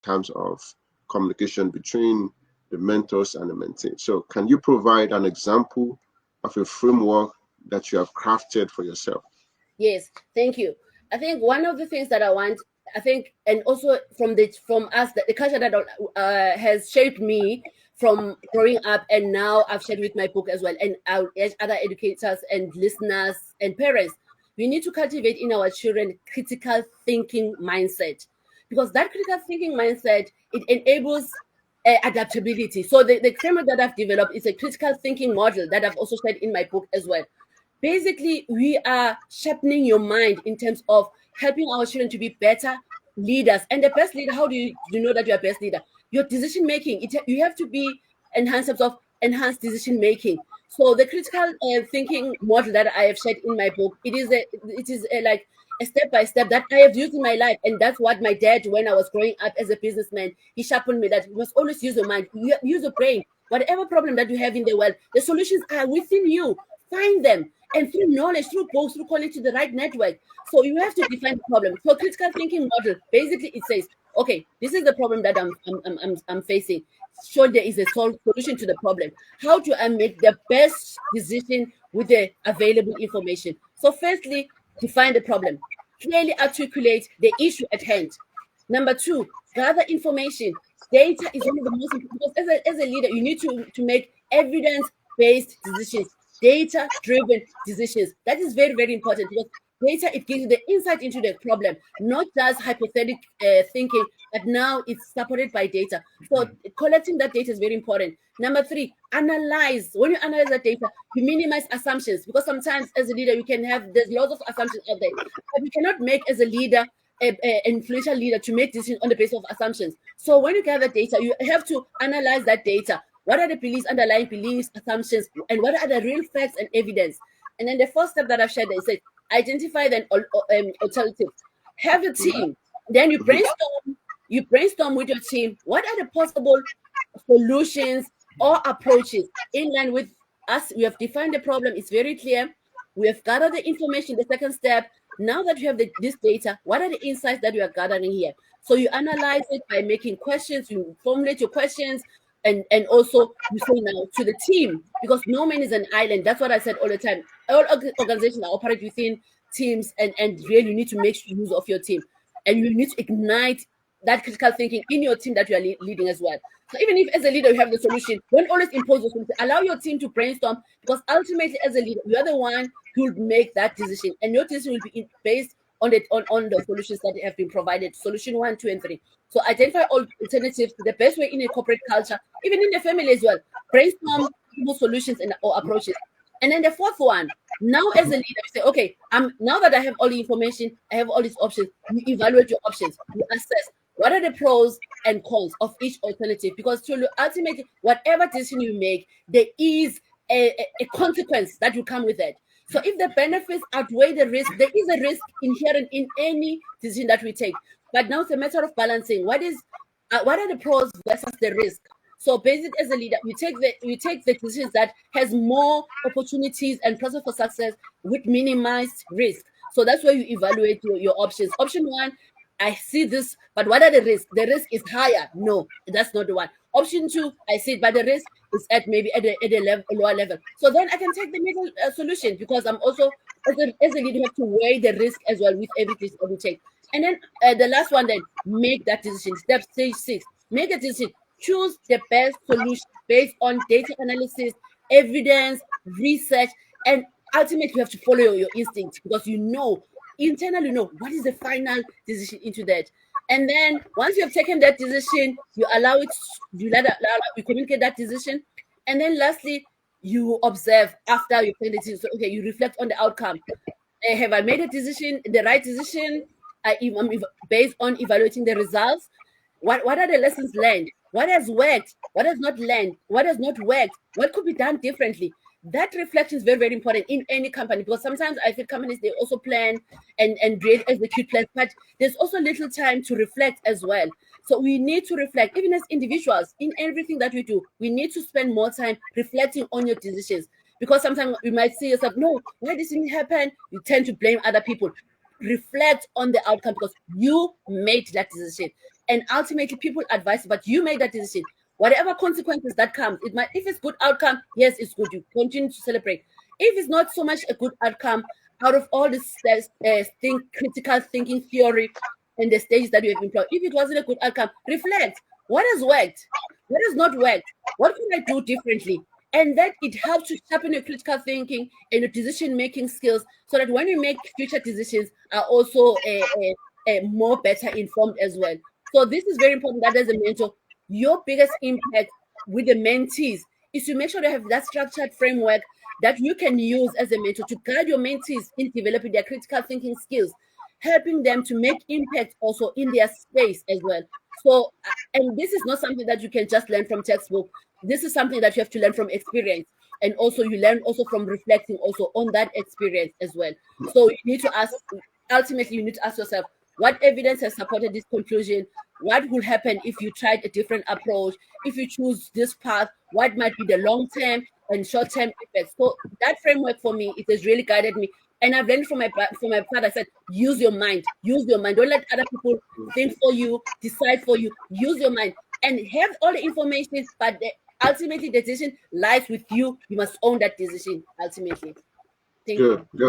terms of communication between the mentors and the mentee. So can you provide an example of a framework that you have crafted for yourself? Yes, thank you. I think one of the things that I want, I think, and also from us, the culture that has shaped me from growing up, and now I've shared with my book as well, and I'll urge other educators and listeners and parents. We need to cultivate in our children critical thinking mindset, because that critical thinking mindset, it enables adaptability. So the framework that I've developed is a critical thinking model that I've also shared in my book as well. Basically, we are sharpening your mind in terms of helping our children to be better leaders. And the best leader, how do you know that you're a best leader? Your decision making, you have to be enhanced in terms of enhanced decision making. So the critical thinking model that I have shared in my book, it is like a step by step that I have used in my life, and that's what my dad, when I was growing up as a businessman, he sharpened me that you must always use your mind, use your brain. Whatever problem that you have in the world, the solutions are within you. Find them, and through knowledge, through books, through calling to the right network. So you have to define the problem. So critical thinking model, basically it says, okay, this is the problem that I'm facing. Sure, there is a solution to the problem. How do I make the best decision with the available information? So firstly, define the problem. Clearly articulate the issue at hand. Number two, gather information. Data is one of the most important, because as a leader, you need to make evidence-based decisions, data-driven decisions. That is very, very important, because data, it gives you the insight into the problem, not just hypothetical thinking, but now it's supported by data. So collecting that data is very important. Number three, analyze. When you analyze that data, you minimize assumptions, because sometimes as a leader, there's lots of assumptions out there, but you cannot make as a leader an influential leader to make decisions on the basis of assumptions. So when you gather data, you have to analyze that data. What are the beliefs, underlying beliefs, assumptions, and what are the real facts and evidence? And then the first step that I've shared is say, identify the alternatives. Have a team. Then you Mhm. brainstorm. You brainstorm with your team. What are the possible solutions or approaches in line with us? We have defined the problem. It's very clear. We have gathered the information. The second step. Now that you have this data, what are the insights that you are gathering here? So you analyze it by making questions. You formulate your questions, and also you say now to the team, because no man is an island. That's what I said all the time. All organizations are operate within teams, and really you need to make use of your team, and you need to ignite that critical thinking in your team that you are leading as well. So even if as a leader you have the solution, don't always impose the solution. Allow your team to brainstorm, because ultimately as a leader, you are the one who will make that decision, and your decision will be based on the solutions that have been provided. Solution one, two, and three. So identify all alternatives, the best way in a corporate culture, even in the family as well. Brainstorm possible solutions and or approaches. And then the fourth one, now as a leader, you say, okay, now that I have all the information, I have all these options. You evaluate your options. You assess what are the pros and cons of each alternative, because ultimately, whatever decision you make, there is a consequence that will come with it. So if the benefits outweigh the risk, there is a risk inherent in any decision that we take. But now it's a matter of balancing. What are the pros versus the risk? So basically, as a leader, we take the decisions that has more opportunities and process for success with minimized risk. So that's where you evaluate your options. Option one, I see this, but what are the risks? The risk is higher. No, that's not the one. Option two, I see it, but the risk is at maybe a lower level. So then I can take the middle solution, because I'm also as a leader, you have to weigh the risk as well with every decision that we take. And then the last one, then make that decision. Step stage six, make a decision. Choose the best solution based on data analysis, evidence, research, and ultimately you have to follow your instinct, because internally you know what is the final decision into that. And then once you have taken that decision, you allow it, you communicate that decision. And then lastly, you observe after you've taken the decision. So, okay, you reflect on the outcome. Have I made a decision, the right decision? Based on evaluating the results. What are the lessons learned? What has worked? What has not learned? What has not worked? What could be done differently? That reflection is very, very important in any company, because sometimes I feel companies, they also plan and really execute plans, but there's also little time to reflect as well. So we need to reflect, even as individuals, in everything that we do. We need to spend more time reflecting on your decisions, because sometimes we might see yourself, no, why this didn't happen? You tend to blame other people. Reflect on the outcome, because you made that decision. and ultimately people advise, but you made that decision. Whatever consequences that comes, it might, if it's good outcome, yes, it's good. You continue to celebrate. If it's not so much a good outcome, out of all this critical thinking theory and the stages that you have employed, if it wasn't a good outcome, reflect. What has worked? What has not worked? What can I do differently? And that it helps to sharpen your critical thinking and your decision making skills, so that when you make future decisions are also more better informed as well. So this is very important, that as a mentor, your biggest impact with the mentees is to make sure they have that structured framework that you can use as a mentor to guide your mentees in developing their critical thinking skills, helping them to make impact also in their space as well. So, and this is not something that you can just learn from textbook. This is something that you have to learn from experience, and also you learn also from reflecting also on that experience as well. So you need to ask, ultimately you need to ask yourself, what evidence has supported this conclusion? What will happen if you tried a different approach? If you choose this path, what might be the long-term and short-term effects? So that framework for me, it has really guided me. And I've learned from my father. I said, use your mind. Use your mind. Don't let other people think for you, decide for you. Use your mind and have all the information, but ultimately the decision lies with you. You must own that decision ultimately. Thank you. Good.